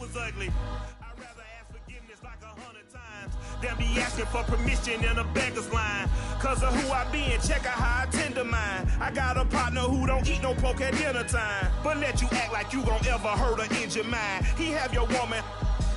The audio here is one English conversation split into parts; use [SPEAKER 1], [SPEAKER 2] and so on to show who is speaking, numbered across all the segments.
[SPEAKER 1] was ugly. I'd rather ask forgiveness like 100 times than be asking for permission in a beggar's line. Cause of who I be and check out how I tend to mine. I got a partner who don't eat no pork at dinner time, but let you act like you gon' ever hurt or injure mine. He have your woman,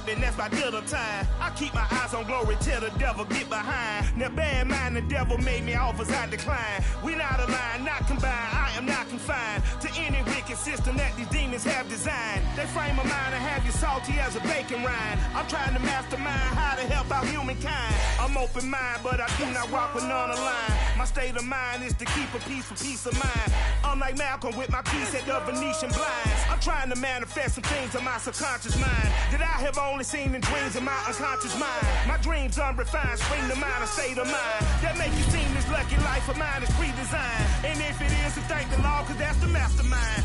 [SPEAKER 1] and that's my dinner time. I keep my eyes on glory till the devil get behind. Now bear in mind the devil made me offers I decline. We not aligned, not combined, I am not confined to any wicked system that these demons have designed. They frame a mind and have you salty as a bacon rind. I'm trying to mastermind how to help out humankind. I'm open mind, but I do not walk with none aligned. My state of mind is to keep a peace of mind. I'm like Malcolm with my piece at the Venetian blinds. I'm trying to manifest some things in my subconscious mind that I have only seen in dreams in my unconscious mind. My dreams unrefined, spring to mind, a state of mind that make you seem this lucky life of mine is pre-designed. And if it is, then thank the Lord, cause that's the mastermind.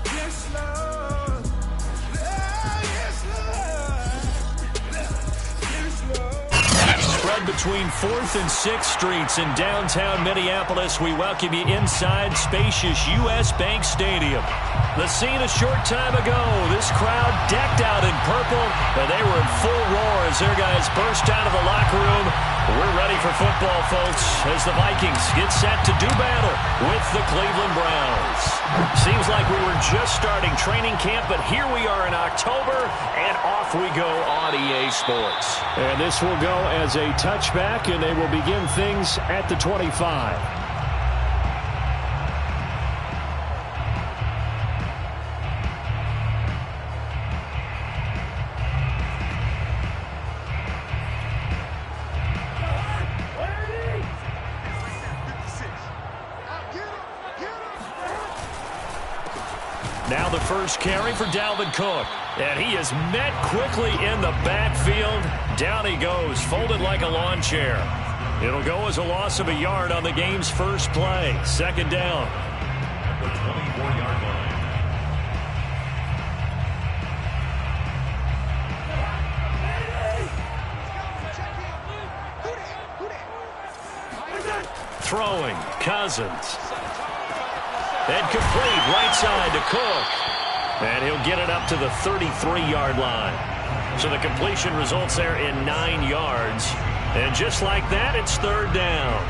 [SPEAKER 1] Yes, Lord. Yes, Lord. Yes, Lord.
[SPEAKER 2] Spread between 4th and 6th Streets in downtown Minneapolis. We welcome you inside spacious U.S. Bank Stadium. The scene a short time ago, this crowd decked out in purple, and they were in full roar as their guys burst out of the locker room. We're ready for football, folks, as the Vikings get set to do battle with the Cleveland Browns. Seems like we were just starting training camp, but here we are in October, and off we go on EA Sports.
[SPEAKER 3] And this will go as a touchback, and they will begin things at the 25.
[SPEAKER 2] Now the first carry for Dalvin Cook. And he is met quickly in the backfield. Down he goes, folded like a lawn chair. It'll go as a loss of a yard on the game's first play. Second down. The 24-yard line. Throwing, Cousins. And complete right side to Cook. And he'll get it up to the 33-yard line. So the completion results there in 9 yards. And just like that, it's third down.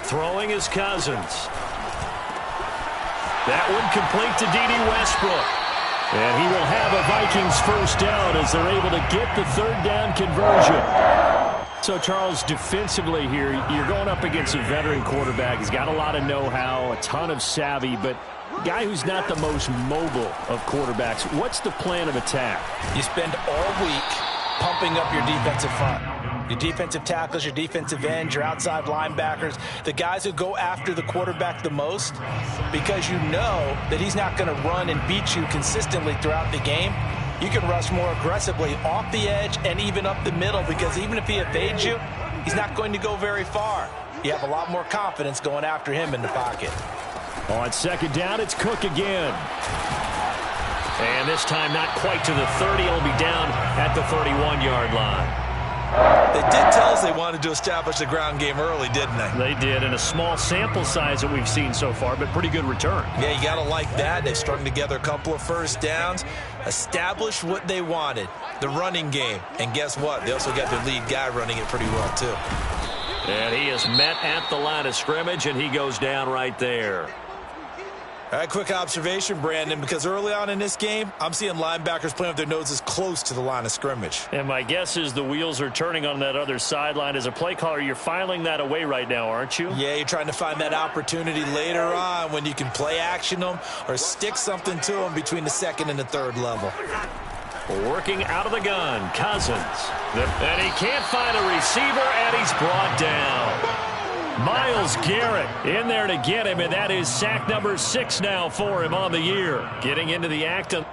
[SPEAKER 2] Throwing is Cousins. That one complete to D.D. Westbrook. And he will have a Vikings first down as they're able to get the third down conversion. So, Charles, defensively here, you're going up against a veteran quarterback. He's got a lot of know-how, a ton of savvy, but a guy who's not the most mobile of quarterbacks. What's the plan of attack?
[SPEAKER 4] You spend all week pumping up your defensive front. Your defensive tackles, your defensive ends, your outside linebackers, the guys who go after the quarterback the most, because you know that he's not going to run and beat you consistently throughout the game. You can rush more aggressively off the edge and even up the middle, because even if he evades you, he's not going to go very far. You have a lot more confidence going after him in the pocket.
[SPEAKER 3] On second down, it's Cook again.
[SPEAKER 2] And this time not quite to the 30. It'll be down at the 31-yard line.
[SPEAKER 4] They did tell us they wanted to establish the ground game early, didn't they?
[SPEAKER 2] They did, in a small sample size that we've seen so far, but pretty good return.
[SPEAKER 4] Yeah, you got to like that. They've strung together a couple of first downs, established what they wanted, the running game. And guess what? They also got their lead guy running it pretty well, too.
[SPEAKER 2] And he is met at the line of scrimmage, and he goes down right there.
[SPEAKER 4] All right, quick observation, Brandon, because early on in this game, I'm seeing linebackers playing with their noses close to the line of scrimmage.
[SPEAKER 2] And my guess is the wheels are turning on that other sideline. As a play caller, you're filing that away right now, aren't you?
[SPEAKER 4] Yeah, you're trying to find that opportunity later on when you can play action them or stick something to them between the second and the third level.
[SPEAKER 2] Working out of the gun, Cousins. And he can't find a receiver, and he's brought down. Myles Garrett in there to get him, and that is sack number 6 now for him on the year. Getting into the act of...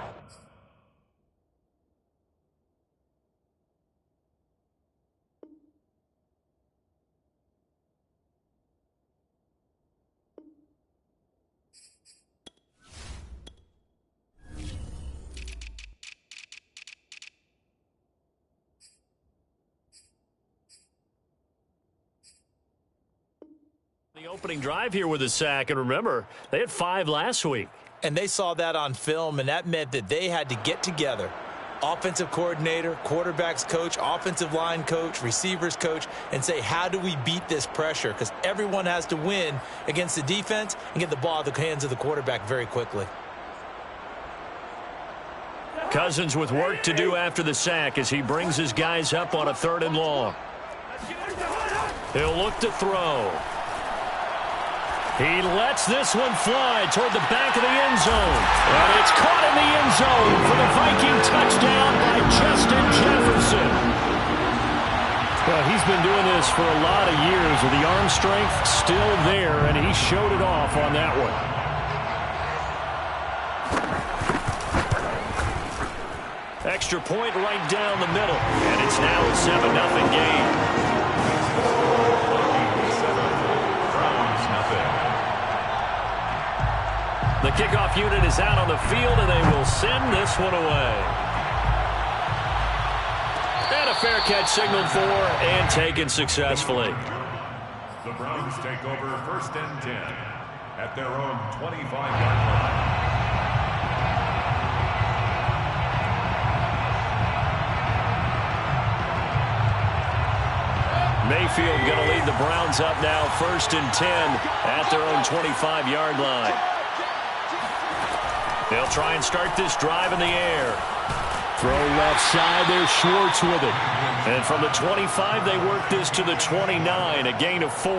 [SPEAKER 2] Opening drive here with a sack, and remember, they had 5 last week.
[SPEAKER 4] And they saw that on film, and that meant that they had to get together. Offensive coordinator, quarterbacks coach, offensive line coach, receivers coach, and say, how do we beat this pressure? Because everyone has to win against the defense and get the ball out of the hands of the quarterback very quickly.
[SPEAKER 2] Cousins with work to do after the sack as he brings his guys up on a 3rd and long. He'll look to throw. He lets this one fly toward the back of the end zone. And it's caught in the end zone for the Viking touchdown by Justin Jefferson. Well, he's been doing this for a lot of years with the arm strength still there, and he showed it off on that one. Extra point right down the middle, and it's now a 7-0 game. The kickoff unit is out on the field, and they will send this one away. And a fair catch signaled for and taken successfully.
[SPEAKER 5] The Browns take over 1st and 10 at their own 25-yard line.
[SPEAKER 2] Mayfield going to lead the Browns up now 1st and 10 at their own 25-yard line. They'll try and start this drive in the air. Throw left side there, Schwartz with it. And from the 25, they work this to the 29, a gain of 4.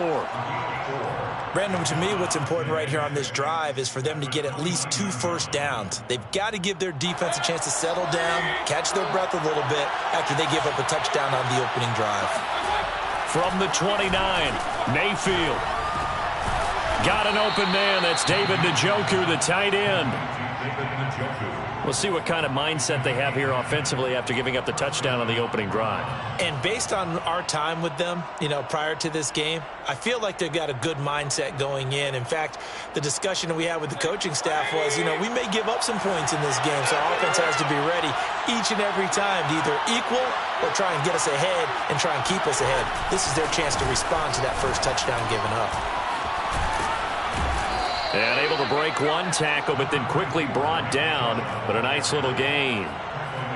[SPEAKER 4] Brandon, to me, what's important right here on this drive is for them to get at least 2 first downs. They've got to give their defense a chance to settle down, catch their breath a little bit after they give up a touchdown on the opening drive.
[SPEAKER 2] From the 29, Mayfield. Got an open man. That's David Njoku, the tight end. We'll see what kind of mindset they have here offensively after giving up the touchdown on the opening drive.
[SPEAKER 4] And based on our time with them, prior to this game, I feel like they've got a good mindset going in. In fact, the discussion that we had with the coaching staff was, we may give up some points in this game, so our offense has to be ready each and every time to either equal or try and get us ahead and try and keep us ahead. This is their chance to respond to that first touchdown given up.
[SPEAKER 2] And able to break one tackle, but then quickly brought down. But a nice little gain.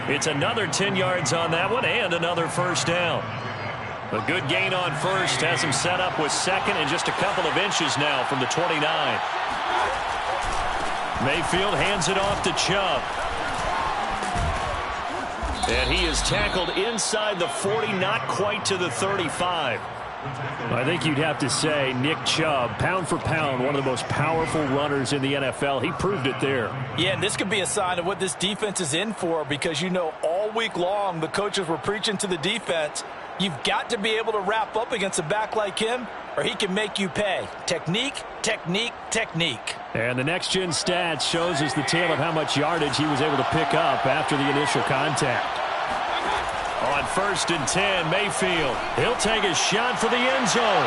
[SPEAKER 2] It's another 10 yards on that one and another first down. A good gain on first has him set up with 2nd and just a couple of inches now from the 29. Mayfield hands it off to Chubb. And he is tackled inside the 40, not quite to the 35.
[SPEAKER 3] I think you'd have to say Nick Chubb, pound for pound, one of the most powerful runners in the NFL. He proved it there.
[SPEAKER 4] Yeah, and this could be a sign of what this defense is in for because, all week long the coaches were preaching to the defense, you've got to be able to wrap up against a back like him or he can make you pay. Technique, technique, technique.
[SPEAKER 3] And the next-gen stats shows us the tale of how much yardage he was able to pick up after the initial contact.
[SPEAKER 2] On 1st and 10, Mayfield. He'll take a shot for the end zone.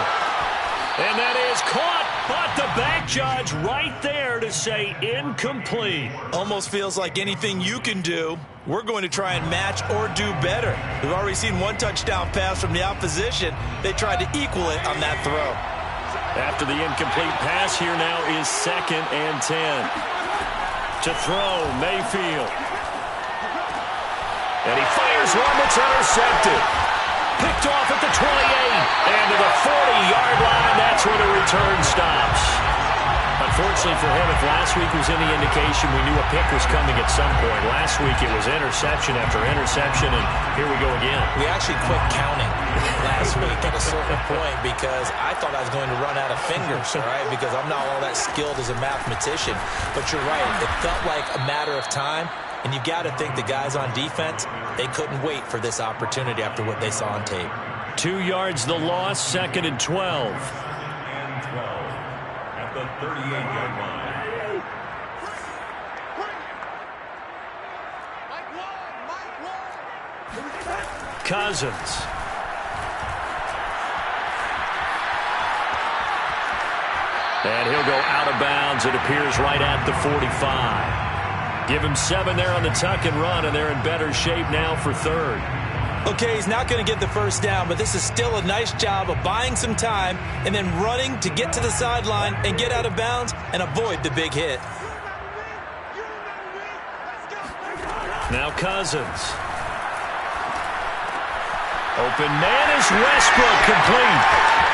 [SPEAKER 2] And that is caught, but the back judge right there to say incomplete.
[SPEAKER 4] Almost feels like anything you can do, we're going to try and match or do better. We've already seen one touchdown pass from the opposition. They tried to equal it on that throw.
[SPEAKER 2] After the incomplete pass, here now is 2nd and 10. To throw, Mayfield. And he fires one that's intercepted. Picked off at the 28. And to the 40-yard line, that's where the return stops. Unfortunately for him, if last week was any indication, we knew a pick was coming at some point. Last week it was interception after interception, and here we go again.
[SPEAKER 4] We actually quit counting last week at a certain point because I thought I was going to run out of fingers, all right, because I'm not all that skilled as a mathematician. But you're right, it felt like a matter of time. And you've got to think the guys on defense, they couldn't wait for this opportunity after what they saw on tape.
[SPEAKER 2] 2 yards the loss, 2nd and 12.
[SPEAKER 5] And 12 at the 38-yard line.
[SPEAKER 2] Cousins. And he'll go out of bounds. It appears right at the 45. Give him 7 there on the tuck and run, and they're in better shape now for 3rd.
[SPEAKER 4] Okay, he's not going to get the first down, but this is still a nice job of buying some time and then running to get to the sideline and get out of bounds and avoid the big hit.
[SPEAKER 2] Now Cousins. Open man is Westbrook, complete.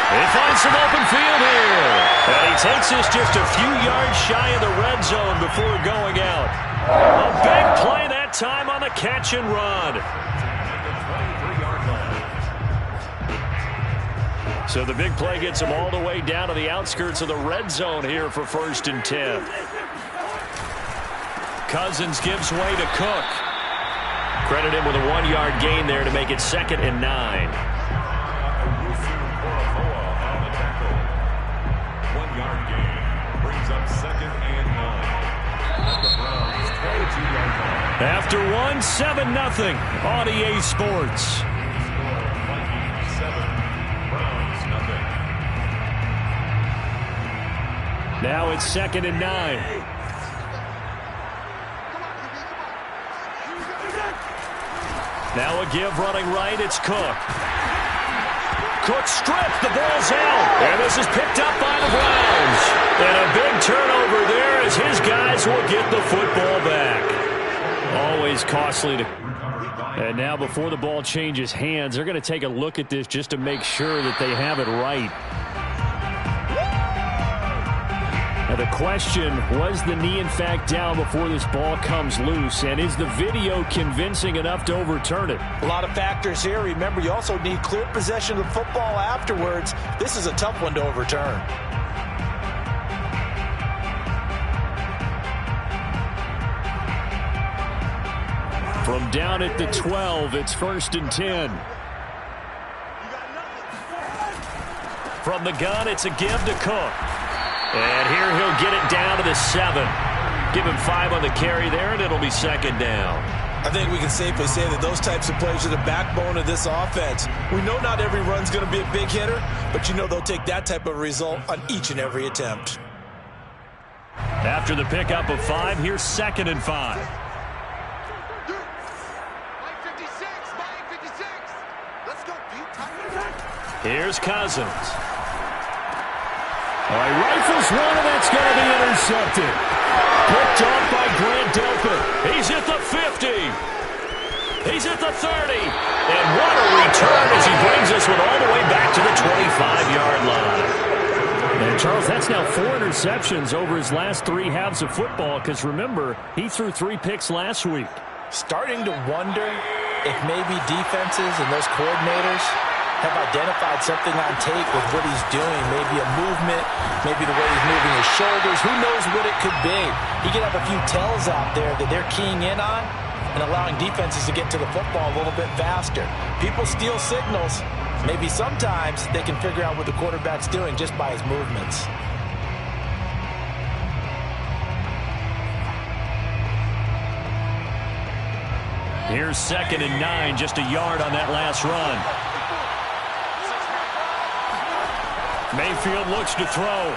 [SPEAKER 2] He finds some open field here. And he takes this just a few yards shy of the red zone before going out. A big play that time on the catch and run. So the big play gets him all the way down to the outskirts of the red zone here for 1st and 10. Cousins gives way to Cook. Credit him with a 1-yard gain there to make it 2nd and 9.
[SPEAKER 5] 1-yard gain brings up 2nd and 9. The Browns 22-yard line.
[SPEAKER 2] After 7-0 on EA Sports.
[SPEAKER 5] Vikings 7, Browns nothing.
[SPEAKER 2] Now it's 2nd and 9. Now a give running right, it's Cook. Cook stripped, the ball's out, and this is picked up by the Browns. And a big turnover there as his guys will get the football back. Always costly to... And now before the ball changes hands, they're going to take a look at this just to make sure that they have it right. Now the question, was the knee in fact down before this ball comes loose? And is the video convincing enough to overturn it?
[SPEAKER 4] A lot of factors here. Remember, you also need clear possession of the football afterwards. This is a tough one to overturn.
[SPEAKER 2] From down at the 12, it's 1st and 10. From the gun, it's a give to Cook. And here he'll get it down to the 7. Give him 5 on the carry there, and it'll be 2nd down.
[SPEAKER 4] I think we can safely say that those types of plays are the backbone of this offense. We know not every run's going to be a big hitter, but you know they'll take that type of result on each and every attempt.
[SPEAKER 2] After the pickup of 5, here's 2nd and 5. Here's Cousins. All right, rifles one, and that's going to be intercepted. Picked off by Grant Delpit. He's at the 50. He's at the 30. And what a return as he brings us with all the way back to the 25-yard line. And, Charles, that's now 4 interceptions over his last 3 halves of football because, remember, he threw 3 picks last week.
[SPEAKER 4] Starting to wonder if maybe defenses and those coordinators have identified something on tape with what he's doing. Maybe a movement, maybe the way he's moving his shoulders. Who knows what it could be? He could have a few tells out there that they're keying in on and allowing defenses to get to the football a little bit faster. People steal signals. Maybe sometimes they can figure out what the quarterback's doing just by his movements.
[SPEAKER 2] Here's 2nd and 9, just a yard on that last run. Mayfield looks to throw.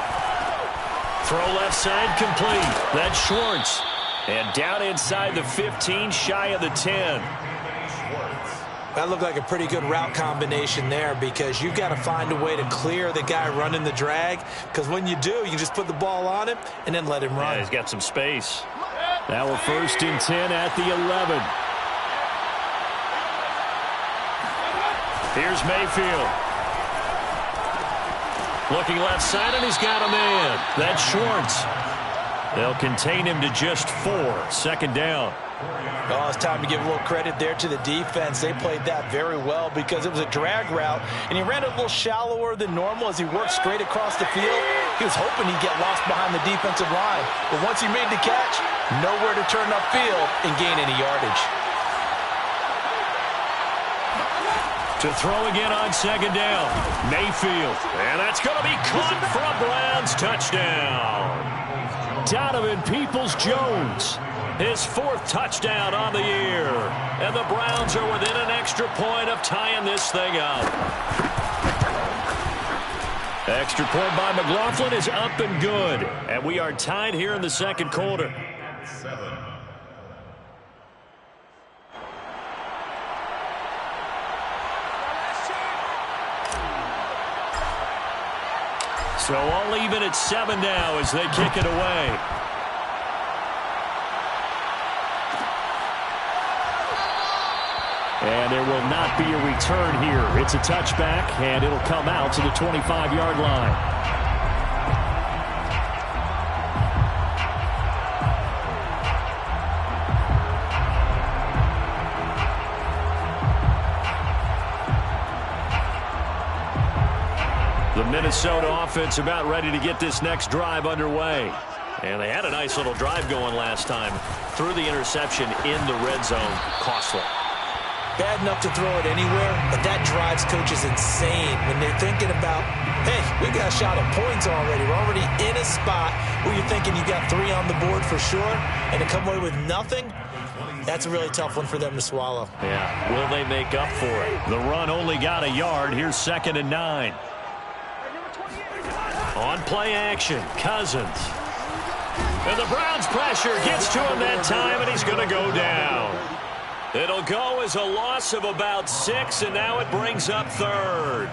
[SPEAKER 2] Throw left side complete. That's Schwartz. And down inside the 15, shy of the 10.
[SPEAKER 4] That looked like a pretty good route combination there because you've got to find a way to clear the guy running the drag, because when you do, you just put the ball on him and then let him run.
[SPEAKER 2] Yeah, he's got some space. Now we're 1st and 10 at the 11. Here's Mayfield. Looking left side, and he's got a man. That's Schwartz. They'll contain him to just 4. 2nd down.
[SPEAKER 4] Oh, it's time to give a little credit there to the defense. They played that very well because it was a drag route, and he ran it a little shallower than normal as he worked straight across the field. He was hoping he'd get lost behind the defensive line, but once he made the catch, nowhere to turn upfield and gain any yardage.
[SPEAKER 2] To throw again on 2nd down. Mayfield. And that's going to be caught for a Browns touchdown. Donovan Peoples-Jones. His 4th touchdown on the year. And the Browns are within an extra point of tying this thing up. Extra point by McLaughlin is up and good. And we are tied here in the 2nd quarter.
[SPEAKER 5] 7.
[SPEAKER 2] So all even at 7 now as they kick it away. And there will not be a return here. It's a touchback, and it'll come out to the 25-yard line. The Minnesota offense about ready to get this next drive underway. And they had a nice little drive going last time. Threw the interception in the red zone. Costly.
[SPEAKER 4] Bad enough to throw it anywhere, but that drives coaches insane when they're thinking about, hey, we got a shot at points already. We're already in a spot where you're thinking you got 3 on the board for sure, and to come away with nothing, that's a really tough one for them to swallow.
[SPEAKER 2] Yeah, will they make up for it? The run only got a yard. Here's 2nd and 9. On play action, Cousins. And the Browns' pressure gets to him that time, and he's going to go down. It'll go as a loss of about 6, and now it brings up 3rd.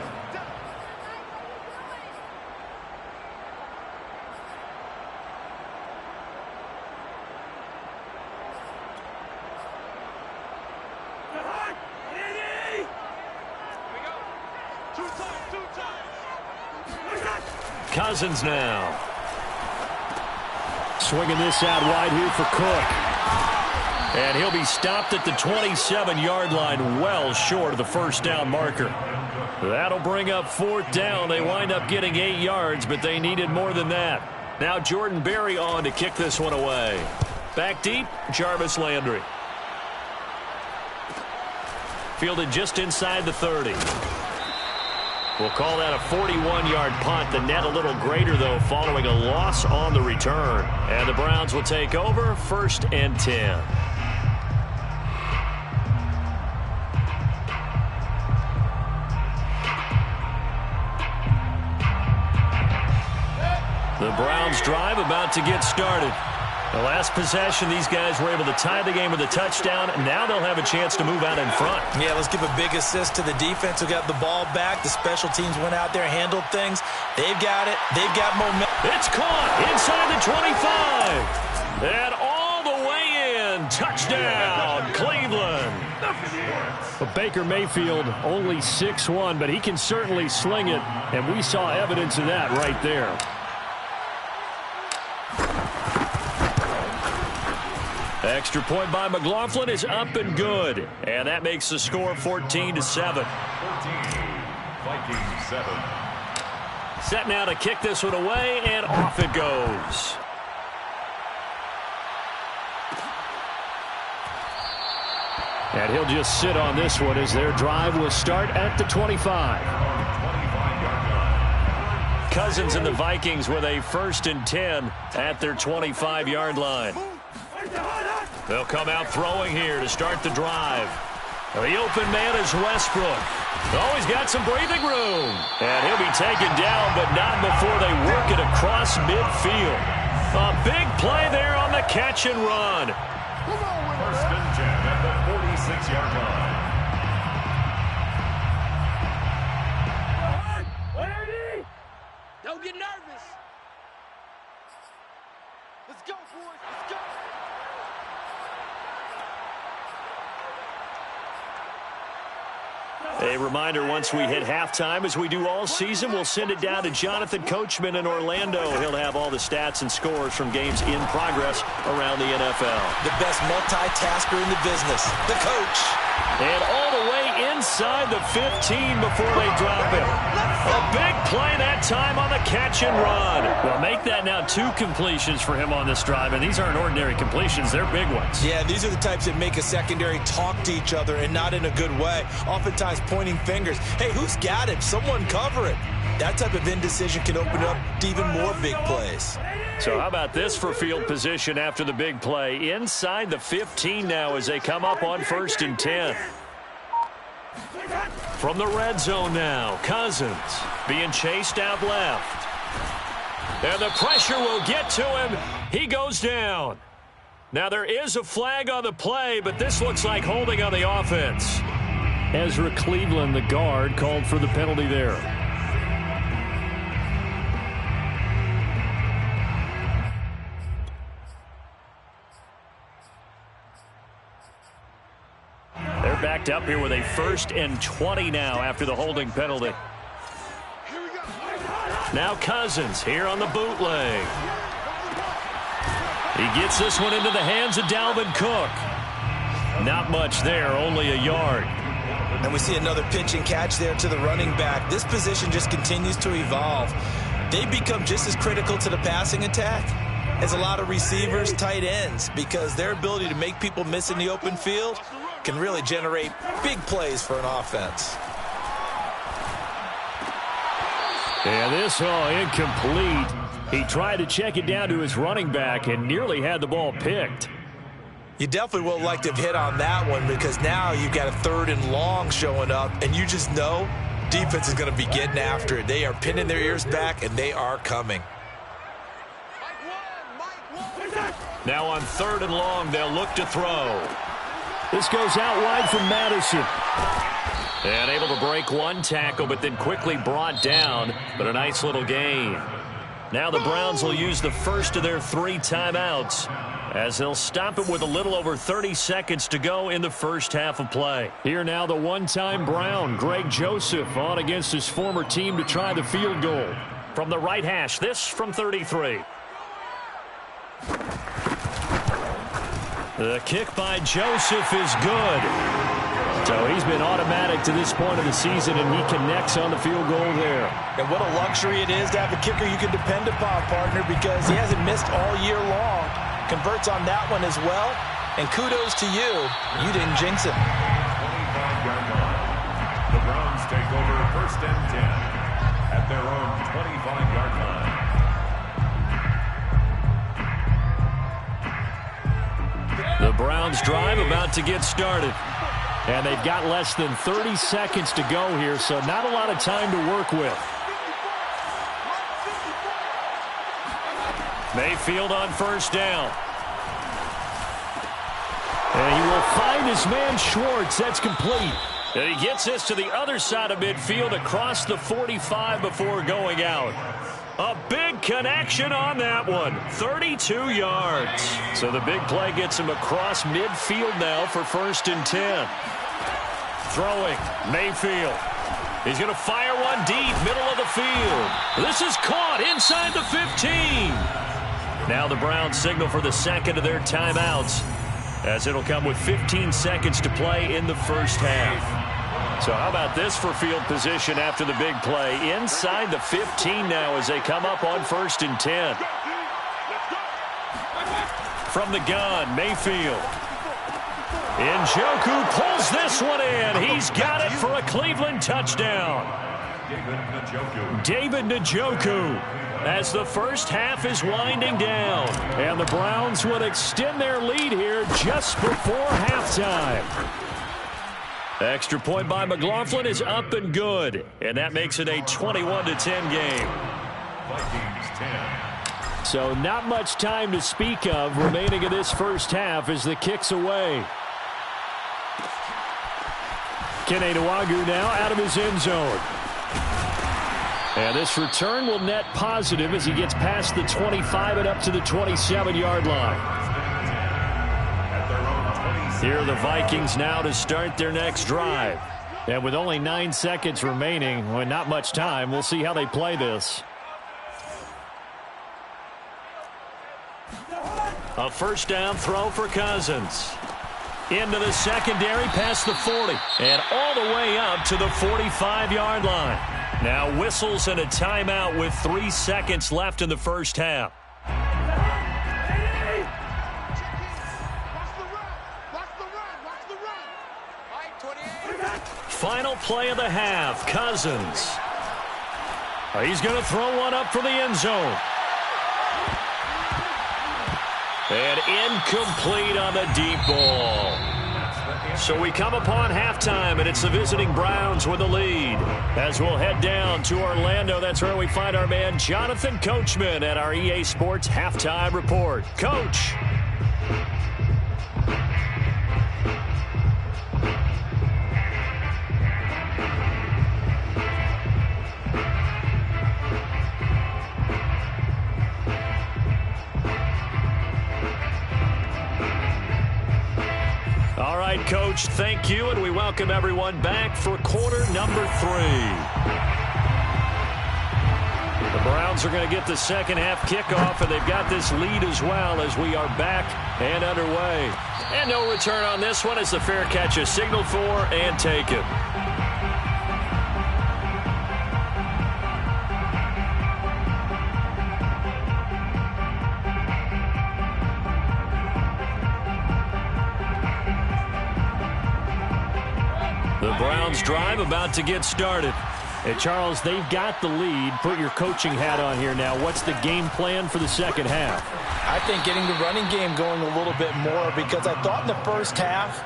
[SPEAKER 2] Cousins now.
[SPEAKER 3] Swinging this out wide here for Cook.
[SPEAKER 2] And he'll be stopped at the 27-yard line, well short of the first down marker. That'll bring up 4th down. They wind up getting 8 yards, but they needed more than that. Now Jordan Berry on to kick this one away. Back deep, Jarvis Landry. Fielded just inside the 30. We'll call that a 41-yard punt. The net a little greater, though, following a loss on the return. And the Browns will take over, 1st and 10. The Browns drive about to get started. The last possession, these guys were able to tie the game with a touchdown. Now they'll have a chance to move out in front.
[SPEAKER 4] Yeah, let's give a big assist to the defense who got the ball back. The special teams went out there, handled things. They've got it. They've got momentum.
[SPEAKER 2] It's caught inside the 25. And all the way in. Touchdown, Cleveland.
[SPEAKER 3] But Baker Mayfield only 6'1", but he can certainly sling it. And we saw evidence of that right there.
[SPEAKER 2] Extra point by McLaughlin is up and good. And that makes the score 14-7.
[SPEAKER 5] 14, Vikings 7.
[SPEAKER 2] Set now to kick this one away, and off it goes.
[SPEAKER 3] And he'll just sit on this one as their drive will start at the 25.
[SPEAKER 2] Cousins and the Vikings with a 1st and 10 at their 25-yard line. They'll come out throwing here to start the drive. The open man is Westbrook. Oh, he's got some breathing room. And he'll be taken down, but not before they work it across midfield. A big play there on the catch and run.
[SPEAKER 5] 1st and 10 at the 46-yard line.
[SPEAKER 6] Don't get nervous. Let's go, boys. Let's go.
[SPEAKER 2] A reminder, once we hit halftime, as we do all season, we'll send it down to Jonathan Coachman in Orlando. He'll have all the stats and scores from games in progress around the NFL.
[SPEAKER 4] The best multitasker in the business, the coach.
[SPEAKER 2] And all the way inside the 15 before they drop it. A big play that time on the catch and run.
[SPEAKER 3] Well, make that now 2 completions for him on this drive, and these aren't ordinary completions. They're big ones.
[SPEAKER 4] Yeah, these are the types that make a secondary talk to each other and not in a good way. Oftentimes pointing fingers. Hey, who's got it? Someone cover it. That type of indecision can open up to even more big plays.
[SPEAKER 2] So how about this for field position after the big play? Inside the 15 now as they come up on 1st and 10. From the red zone now, Cousins being chased out left. And the pressure will get to him. He goes down. Now there is a flag on the play, but this looks like holding on the offense.
[SPEAKER 3] Ezra Cleveland, the guard, called for the penalty there.
[SPEAKER 2] backed up here with a 1st and 20 now after the holding penalty. Now Cousins here on the bootleg. He gets this one into the hands of Dalvin Cook. Not much there, only a yard.
[SPEAKER 4] And we see another pitch and catch there to the running back. This position just continues to evolve. They become just as critical to the passing attack as a lot of receivers, tight ends, because their ability to make people miss in the open field can really generate big plays for an offense.
[SPEAKER 3] And this incomplete. He tried to check it down to his running back and nearly had the ball picked.
[SPEAKER 4] You definitely would like to have hit on that one, because now you've got a 3rd and long showing up, and you just know defense is going to be getting after it. They are pinning their ears back, and they are coming.
[SPEAKER 2] Now on 3rd and long, they'll look to throw.
[SPEAKER 3] This goes out wide from Madison.
[SPEAKER 2] And able to break one tackle, but then quickly brought down. But a nice little gain. Now the Browns will use the first of their 3 timeouts, as they'll stop it with a little over 30 seconds to go in the first half of play.
[SPEAKER 3] Here now the one-time Brown, Greg Joseph, on against his former team to try the field goal.
[SPEAKER 2] From the right hash, this from 33. The kick by Joseph is good.
[SPEAKER 3] So he's been automatic to this point of the season, and he connects on the field goal there.
[SPEAKER 4] And what a luxury it is to have a kicker you can depend upon, partner, because he hasn't missed all year long. Converts on that one as well. And kudos to you. You didn't jinx it.
[SPEAKER 5] 25-yard line. The Browns take over 1st and 10 at their own 25-yard line.
[SPEAKER 3] The Browns drive about to get started. And they've got less than 30 seconds to go here, so not a lot of time to work with.
[SPEAKER 2] Mayfield on 1st down.
[SPEAKER 3] And he will find his man Schwartz. That's complete.
[SPEAKER 2] And he gets this to the other side of midfield across the 45 before going out. A big connection on that one. 32 yards. So the big play gets him across midfield now for 1st and 10. Throwing, Mayfield. He's going to fire one deep, middle of the field. This is caught inside the 15. Now the Browns signal for the 2nd of their timeouts, as it'll come with 15 seconds to play in the first half. So how about this for field position after the big play? Inside the 15 now as they come up on 1st and 10. From the gun, Mayfield. Njoku pulls this one in. He's got it for a Cleveland touchdown. David Njoku, as the first half is winding down.
[SPEAKER 3] And the Browns would extend their lead here just before halftime.
[SPEAKER 2] Extra point by McLaughlin is up and good. And that makes it a 21-10 game.
[SPEAKER 5] Vikings 10.
[SPEAKER 3] So not much time to speak of remaining in this first half as the kick's away. Kene Nwagu now out of his end zone. And this return will net positive as he gets past the 25 and up to the 27-yard line. Here are the Vikings now to start their next drive. And with only 9 seconds remaining, well, not much time, we'll see how they play this.
[SPEAKER 2] A 1st down throw for Cousins. Into the secondary past the 40. And all the way up to the 45-yard line. Now whistles and a timeout with 3 seconds left in the first half. Final play of the half, Cousins. He's going to throw one up for the end zone. And incomplete on the deep ball. So we come upon halftime, and it's the visiting Browns with the lead. As we'll head down to Orlando, that's where we find our man Jonathan Coachman at our EA Sports Halftime Report. Coach. All right, Coach, thank you, and we welcome everyone back for quarter number 3. The Browns are going to get the second half kickoff, and they've got this lead as well as we are back and underway. And no return on this one as the fair catch is signaled for and taken. The Browns drive about to get started. Hey, Charles, they've got the lead. Put your coaching hat on here now. What's the game plan for the second half?
[SPEAKER 4] I think getting the running game going a little bit more, because I thought in the first half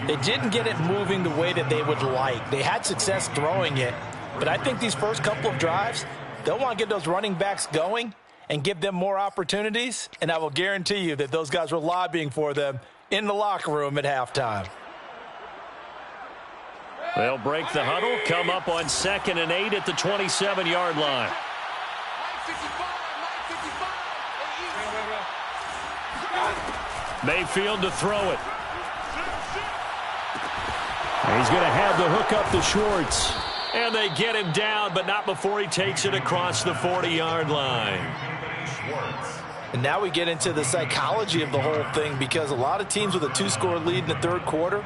[SPEAKER 4] they didn't get it moving the way that they would like. They had success throwing it, but I think these first couple of drives, they'll want to get those running backs going and give them more opportunities, and I will guarantee you that those guys were lobbying for them in the locker room at halftime.
[SPEAKER 2] They'll break the huddle, come up on 2nd and 8 at the 27-yard line. Mayfield to throw it. He's going to have the hook up to Schwartz. And they get him down, but not before he takes it across the 40-yard line.
[SPEAKER 4] And now we get into the psychology of the whole thing, because a lot of teams with a 2-score lead in the third quarter,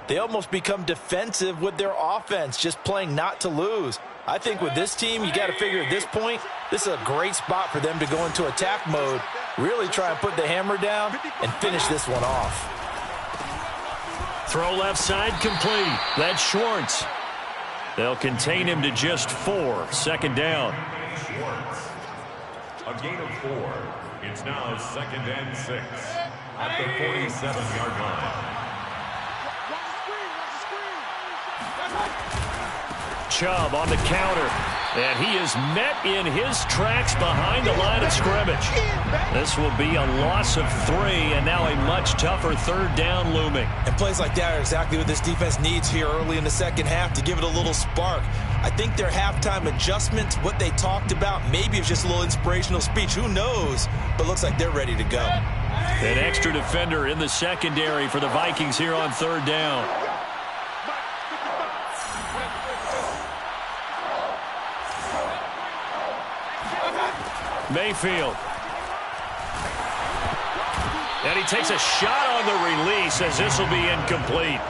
[SPEAKER 4] they almost become defensive with their offense, just playing not to lose. I think with this team, you got to figure at this point, this is a great spot for them to go into attack mode, really try and put the hammer down and finish this one off.
[SPEAKER 2] Throw left side complete. That's Schwartz. They'll contain him to just 4. Second down.
[SPEAKER 5] Schwartz. A gain of 4. It's now 2nd and 6 at the 47-yard line.
[SPEAKER 2] Chubb on the counter, and he is met in his tracks behind the line of scrimmage. This will be a loss of 3, and now a much tougher third down looming.
[SPEAKER 4] And plays like that are exactly what this defense needs here early in the second half to give it a little spark. I think their halftime adjustment, what they talked about, maybe it's just a little inspirational speech. Who knows? But looks like they're ready to go.
[SPEAKER 2] An extra defender in the secondary for the Vikings here on third down. Mayfield. And he takes a shot on the release as this will be incomplete.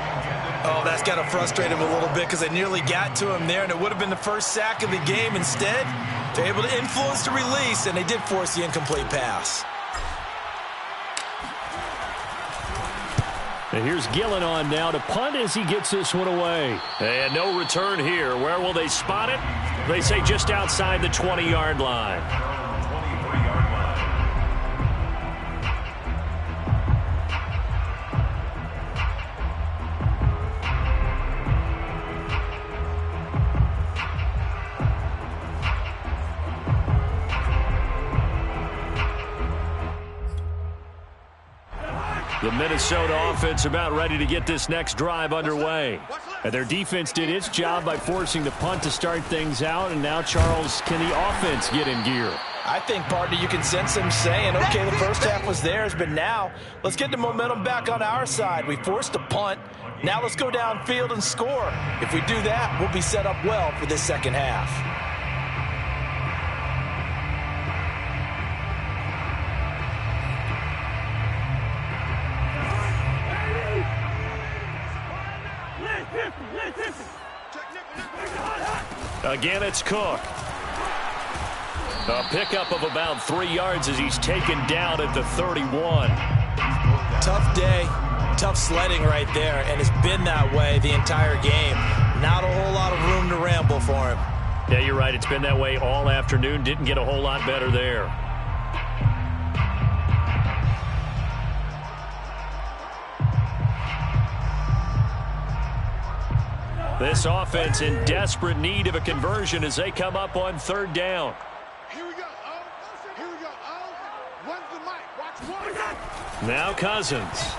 [SPEAKER 4] Oh, that's got to frustrate him a little bit, because they nearly got to him there, and it would have been the first sack of the game. Instead, they're able to influence the release, and they did force the incomplete pass.
[SPEAKER 2] And here's Gillen on now to punt as he gets this one away. And no return here. Where will they spot it? They say just outside the 20-yard line.
[SPEAKER 5] 23-yard line.
[SPEAKER 2] The Minnesota offense about ready to get this next drive underway. And their defense did its job by forcing the punt to start things out. And now, Charles, can the offense get in gear?
[SPEAKER 4] I think, partner, you can sense them saying, okay, the first half was theirs, but now let's get the momentum back on our side. We forced a punt. Now let's go downfield and score. If we do that, we'll be set up well for this second half.
[SPEAKER 2] Again, it's Cook. A pickup of about 3 yards as he's taken down at the 31.
[SPEAKER 4] Tough day, tough sledding right there, and it's been that way the entire game. Not a whole lot of room to ramble for him.
[SPEAKER 2] Yeah, you're right. It's been that way all afternoon. Didn't get a whole lot better there. This offense in desperate need of a conversion as they come up on third down.
[SPEAKER 6] Here we go. Here we go. When's the mic? Watch one.
[SPEAKER 2] Now Cousins.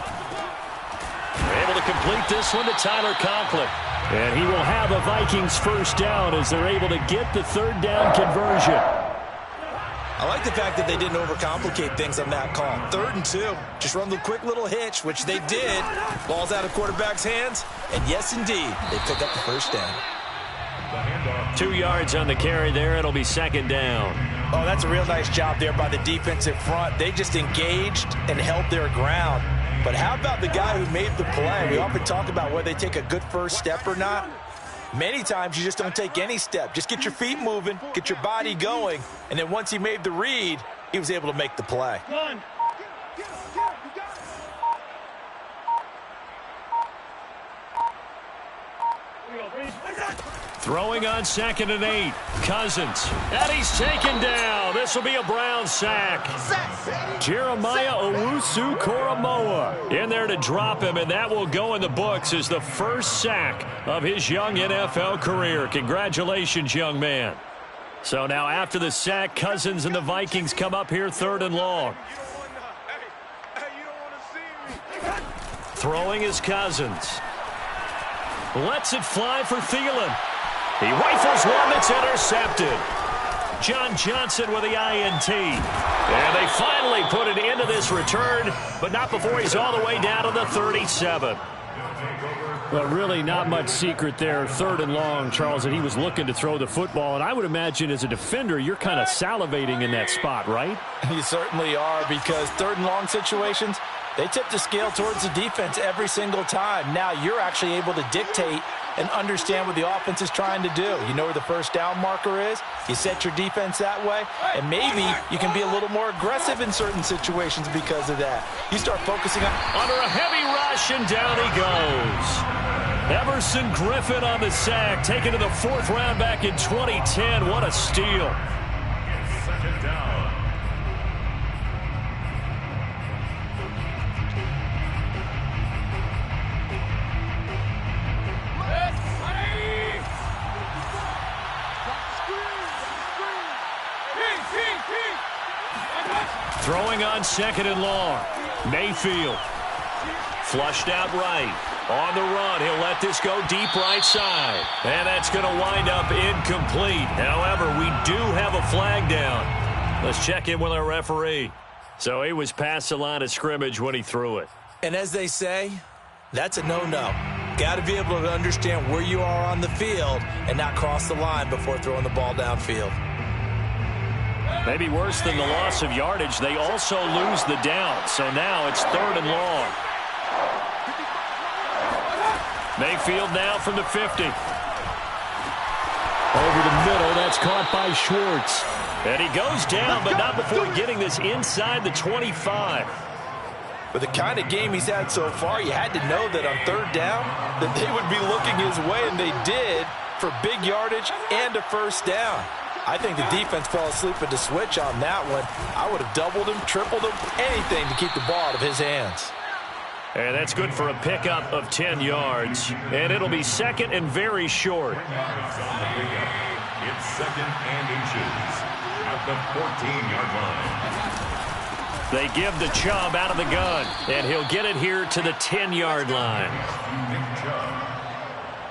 [SPEAKER 2] Able to complete this one to Tyler Conklin. And he will have a Vikings first down as they're able to get the third down conversion.
[SPEAKER 4] I like the fact that they didn't overcomplicate things on that call. 3rd and 2. Just run the quick little hitch, which they did. Ball's out of quarterback's hands. And yes, indeed, they pick up the first down.
[SPEAKER 2] 2 yards on the carry there. It'll be 2nd down.
[SPEAKER 4] Oh, that's a real nice job there by the defensive front. They just engaged and held their ground. But how about the guy who made the play? We often talk about whether they take a good first step or not. Many times you just don't take any step. Just get your feet moving, get your body going, and then once he made the read, he was able to make the play.
[SPEAKER 2] Throwing on 2nd and 8. Cousins. And he's taken down. This will be a Brown sack. Jeremiah Owusu-Koramoah in there to drop him, and that will go in the books as the first sack of his young NFL career. Congratulations, young man. So now after the sack, Cousins and the Vikings come up here 3rd and long. Throwing is Cousins. Lets it fly for Thielen. He rifles one that's intercepted. John Johnson with the INT. And they finally put an end to this return, but not before he's all the way down to the 37.
[SPEAKER 3] Well, really not much secret there. 3rd and long, Charles, that he was looking to throw the football. And I would imagine as a defender, you're kind of salivating in that spot, right?
[SPEAKER 4] You certainly are, because 3rd and long situations, they tip the scale towards the defense every single time. Now you're actually able to dictate and understand what the offense is trying to do. You know where the first down marker is. You set your defense that way, and maybe you can be a little more aggressive in certain situations because of that. You start focusing on...
[SPEAKER 2] Under a heavy rush, and down he goes. Everson Griffin on the sack, taken to the 4th round back in 2010. What a steal.
[SPEAKER 5] 2nd down.
[SPEAKER 2] Throwing on 2nd and long. Mayfield. Flushed out right. On the run, he'll let this go deep right side. And that's going to wind up incomplete. However, we do have a flag down. Let's check in with our referee. So he was past the line of scrimmage when he threw it.
[SPEAKER 4] And as they say, that's a no-no. Got to be able to understand where you are on the field and not cross the line before throwing the ball downfield.
[SPEAKER 2] Maybe worse than the loss of yardage, they also lose the down. So now it's 3rd and long. Mayfield now from the 50.
[SPEAKER 3] Over the middle, that's caught by Schwartz.
[SPEAKER 2] And he goes down, but not before getting this inside the 25.
[SPEAKER 4] With the kind of game he's had so far, you had to know that on 3rd down that they would be looking his way, and they did, for big yardage and a first down. I think the defense fell asleep at the switch on that one. I would have doubled him, tripled him, anything to keep the ball out of his hands.
[SPEAKER 2] And that's good for a pickup of 10 yards. And it'll be 2nd and very short.
[SPEAKER 5] It's 2nd and inches at the 14-yard line.
[SPEAKER 2] They give the Chubb out of the gun, and he'll get it here to the 10-yard line.
[SPEAKER 5] Nick Chubb.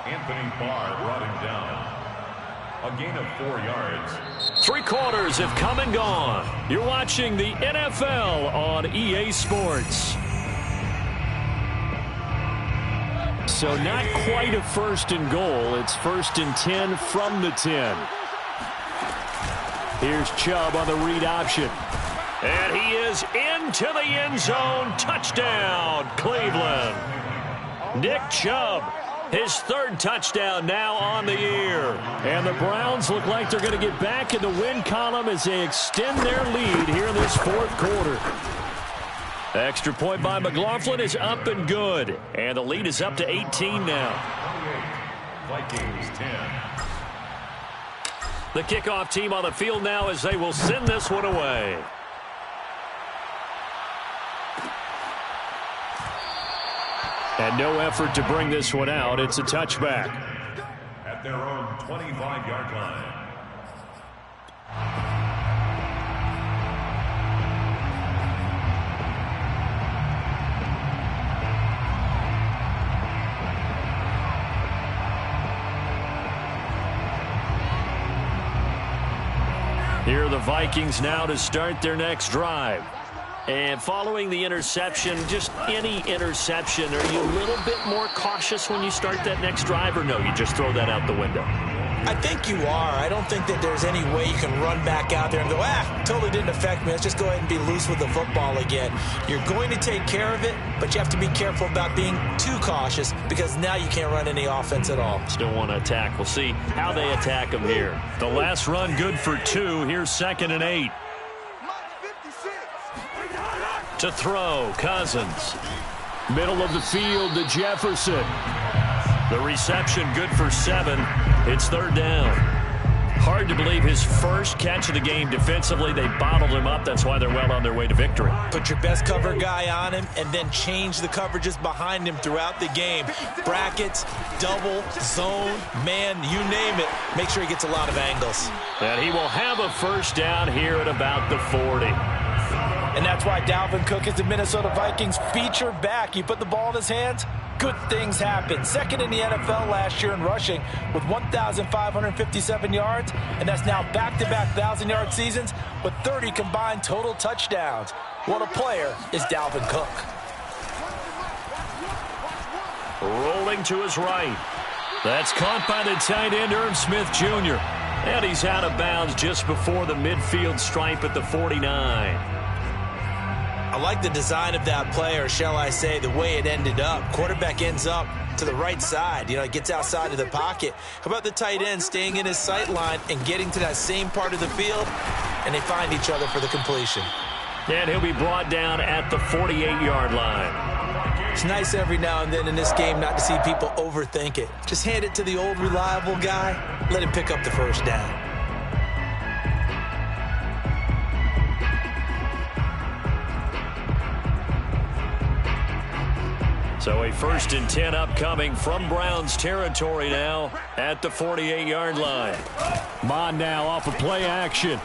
[SPEAKER 5] Anthony Barr brought him down. A gain of 4 yards.
[SPEAKER 2] 3 quarters have come and gone. You're watching the NFL on EA Sports.
[SPEAKER 3] So not quite a 1st and goal. It's 1st and 10 from the 10. Here's Chubb on the read option.
[SPEAKER 2] And he is into the end zone. Touchdown, Cleveland. Nick Chubb, his 3rd touchdown now on the year.
[SPEAKER 3] And the Browns look like they're going to get back in the win column as they extend their lead here in this 4th quarter.
[SPEAKER 2] Extra point by McLaughlin is up and good. And the lead is up to 18 now.
[SPEAKER 5] Vikings 10.
[SPEAKER 2] The kickoff team on the field now as they will send this one away.
[SPEAKER 3] And no effort to bring this one out. It's a touchback.
[SPEAKER 5] At their own 25-yard line.
[SPEAKER 2] Here are the the Vikings now to start their next drive.
[SPEAKER 3] And following the interception, just any interception, are you a little bit more cautious when you start that next drive, or no, you just throw that out the window?
[SPEAKER 4] I think you are. I don't think that there's any way you can run back out there and go, totally didn't affect me. Let's just go ahead and be loose with the football again. You're going to take care of it, but you have to be careful about being too cautious because now you can't run any offense at all.
[SPEAKER 3] Still want to attack. We'll see how they attack them here.
[SPEAKER 2] The last run good for 2. Here's 2nd and 8.
[SPEAKER 3] To throw, Cousins. Middle of the field to Jefferson.
[SPEAKER 2] The reception good for 7. It's 3rd down. Hard to believe his first catch of the game defensively. They bottled him up. That's why they're well on their way to victory.
[SPEAKER 4] Put your best cover guy on him and then change the coverages behind him throughout the game. Brackets, double, zone, man, you name it. Make sure he gets a lot of angles.
[SPEAKER 2] And he will have a first down here at about the 40.
[SPEAKER 4] And that's why Dalvin Cook is the Minnesota Vikings featured back. You put the ball in his hands, good things happen. 2nd in the NFL last year in rushing with 1,557 yards, and that's now back-to-back 1,000-yard seasons with 30 combined total touchdowns. What a player is Dalvin Cook.
[SPEAKER 2] Rolling to his right. That's caught by the tight end, Irv Smith Jr. And he's out of bounds just before the midfield stripe at the 49.
[SPEAKER 4] I like the design of that play, or shall I say the way it ended up. Quarterback ends up to the right side. You know, it gets outside of the pocket. How about the tight end staying in his sight line and getting to that same part of the field, and they find each other for the completion.
[SPEAKER 2] And he'll be brought down at the 48-yard line.
[SPEAKER 4] It's nice every now and then in this game not to see people overthink it. Just hand it to the old reliable guy. Let him pick up the first down.
[SPEAKER 2] So a 1st and 10 upcoming from Browns territory now at the 48-yard line.
[SPEAKER 3] Mond now off of play action.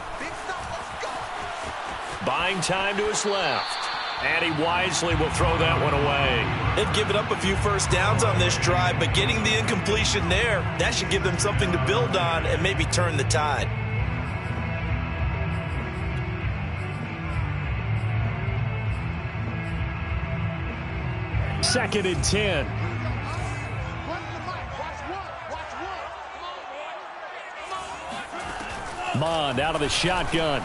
[SPEAKER 2] Buying time to his left. And he wisely will throw that one away.
[SPEAKER 4] They've given up a few first downs on this drive, but getting the incompletion there, that should give them something to build on and maybe turn the tide.
[SPEAKER 3] Second and 10. Mond out of the shotgun.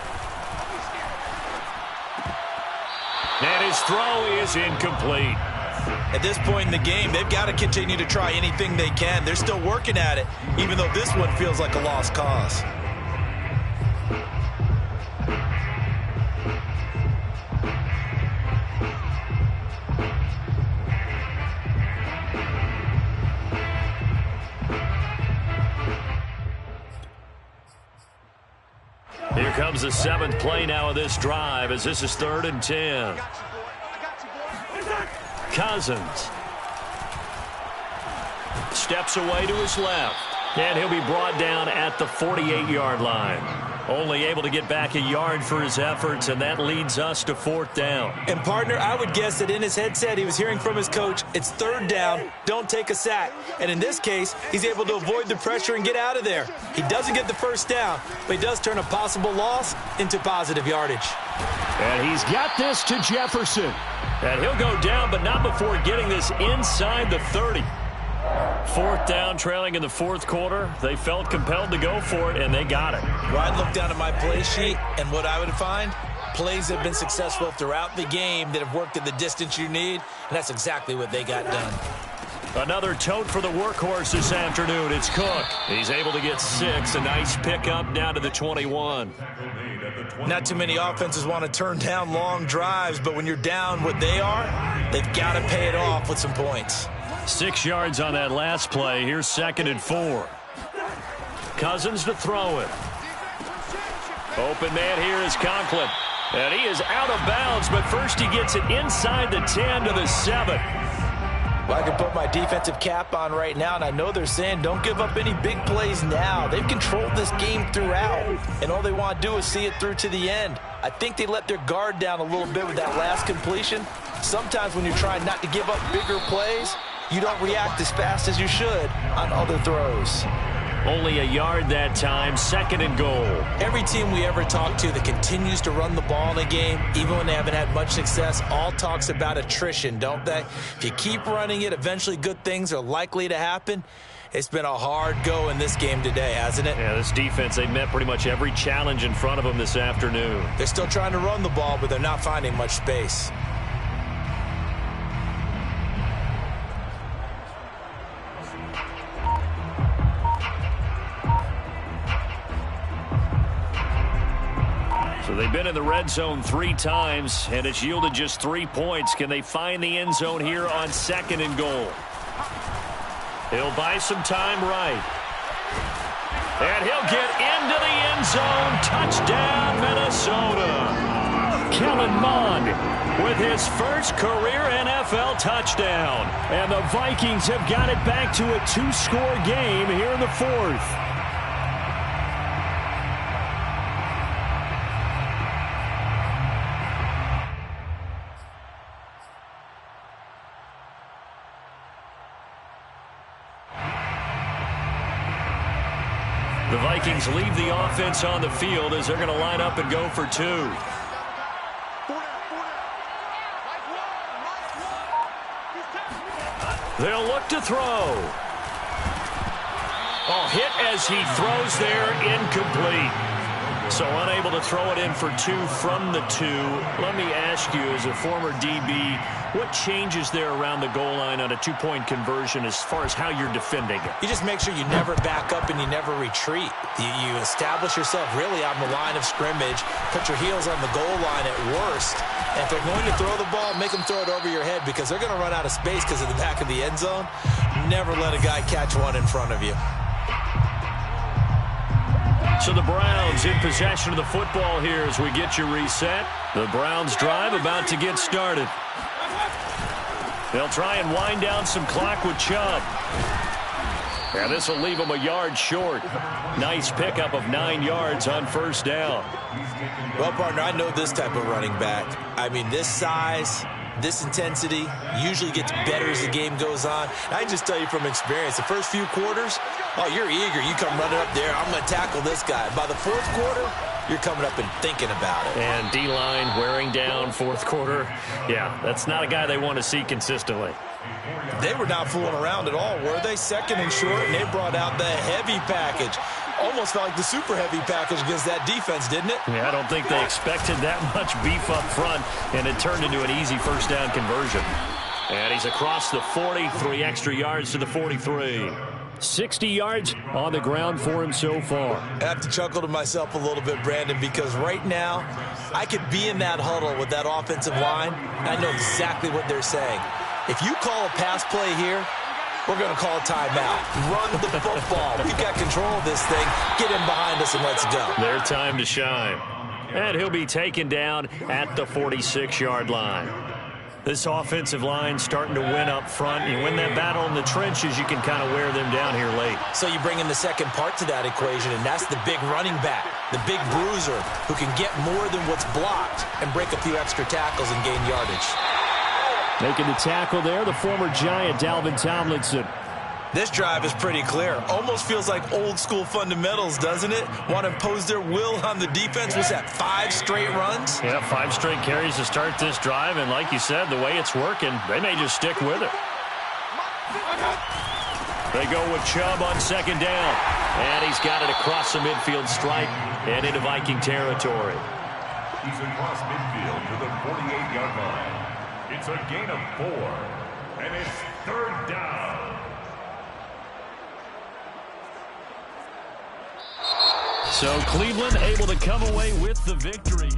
[SPEAKER 2] And his throw is incomplete.
[SPEAKER 4] At this point in the game, they've got to continue to try anything they can. They're still working at it, even though this one feels like a lost cause.
[SPEAKER 2] Here comes the 7th play now of this drive as this is 3rd and 10. Cousins steps away to his left. And he'll be brought down at the 48-yard line. Only able to get back a yard for his efforts, and that leads us to 4th down.
[SPEAKER 4] And, partner, I would guess that in his headset he was hearing from his coach, it's 3rd down, don't take a sack. And in this case, he's able to avoid the pressure and get out of there. He doesn't get the first down, but he does turn a possible loss into positive yardage.
[SPEAKER 3] And he's got this to Jefferson.
[SPEAKER 2] And he'll go down, but not before getting this inside the 30. 4th down, trailing in the 4th quarter. They felt compelled to go for it, and they got it.
[SPEAKER 4] Well, I'd look down at my play sheet, and what I would find, plays have been successful throughout the game that have worked at the distance you need, and that's exactly what they got done.
[SPEAKER 2] Another tote for the workhorse this afternoon. It's Cook. He's able to get 6. A nice pickup down to the 21.
[SPEAKER 4] Not too many offenses want to turn down long drives, but when you're down what they are, they've got to pay it off with some points.
[SPEAKER 2] 6 yards on that last play. Here's 2nd and 4. Cousins to throw it. Open man here is Conklin. And he is out of bounds, but first he gets it inside the 10 to the 7.
[SPEAKER 4] Well, I can put my defensive cap on right now, and I know they're saying don't give up any big plays now. They've controlled this game throughout, and all they want to do is see it through to the end. I think they let their guard down a little bit with that last completion. Sometimes when you're trying not to give up bigger plays, you don't react as fast as you should on other throws.
[SPEAKER 2] Only a yard that time, 2nd and goal.
[SPEAKER 4] Every team we ever talk to that continues to run the ball in a game, even when they haven't had much success, all talks about attrition, don't they? If you keep running it, eventually good things are likely to happen. It's been a hard go in this game today, hasn't it?
[SPEAKER 2] Yeah, this defense, they met pretty much every challenge in front of them this afternoon.
[SPEAKER 4] They're still trying to run the ball, but they're not finding much space.
[SPEAKER 2] So they've been in the red zone 3 times, and it's yielded just 3 points. Can they find the end zone here on 2nd and goal? He'll buy some time right. And he'll get into the end zone. Touchdown, Minnesota. Kellen Mond with his first career NFL touchdown. And the Vikings have got it back to a 2-score game here in the 4th. The Vikings leave the offense on the field as they're going to line up and go for 2. They'll look to throw. Oh, hit as he throws there, incomplete. So unable to throw it in for 2 from the 2. Let me ask you, as a former DB, what changes there around the goal line on a 2-point conversion as far as how you're defending it?
[SPEAKER 4] You just make sure you never back up and you never retreat. You establish yourself really on the line of scrimmage, put your heels on the goal line at worst, and if they're going to throw the ball, make them throw it over your head because they're going to run out of space because of the back of the end zone. Never let a guy catch one in front of you.
[SPEAKER 2] So the Browns in possession of the football here as we get you reset. The Browns drive about to get started. They'll try and wind down some clock with Chubb. And this will leave them a yard short. Nice pickup of 9 yards on 1st down.
[SPEAKER 4] Well, partner, I know this type of running back. I mean, this size, this intensity usually gets better as the game goes on. And I just tell you from experience, the first few quarters, oh, you're eager. You come running up there. I'm going to tackle this guy. By the 4th quarter, you're coming up and thinking about it.
[SPEAKER 2] And D-line wearing down 4th quarter. Yeah, that's not a guy they want to see consistently.
[SPEAKER 4] They were not fooling around at all, were they? 2nd and short, and they brought out the heavy package. Almost felt like the super heavy package against that defense, didn't it?
[SPEAKER 2] Yeah, I don't think they expected that much beef up front, and it turned into an easy 1st down conversion. And he's across the 40, 3 extra yards to the 43. 60 yards on the ground for him so far.
[SPEAKER 4] I have to chuckle to myself a little bit, Brandon, because right now I could be in that huddle with that offensive line, and I know exactly what they're saying. If you call a pass play here, we're going to call a timeout. Run the football. We've got control of this thing. Get in behind us and let's go.
[SPEAKER 2] Their time to shine. And he'll be taken down at the 46-yard line. This offensive line starting to win up front. You win that battle in the trenches, you can kind of wear them down here late.
[SPEAKER 4] So you bring in the second part to that equation, and that's the big running back, the big bruiser who can get more than what's blocked and break a few extra tackles and gain yardage.
[SPEAKER 3] Making the tackle there, the former Giant, Dalvin Tomlinson.
[SPEAKER 4] This drive is pretty clear. Almost feels like old school fundamentals, doesn't it? Want to impose their will on the defense. What's that, 5 straight runs?
[SPEAKER 2] Yeah, 5 straight carries to start this drive, and like you said, the way it's working, they may just stick with it. They go with Chubb on 2nd down, and he's got it across the midfield stripe and into Viking territory.
[SPEAKER 5] He's across midfield to the 48-yard line. It's a gain of 4, and it's 3rd down.
[SPEAKER 2] So Cleveland able to come away with the victory.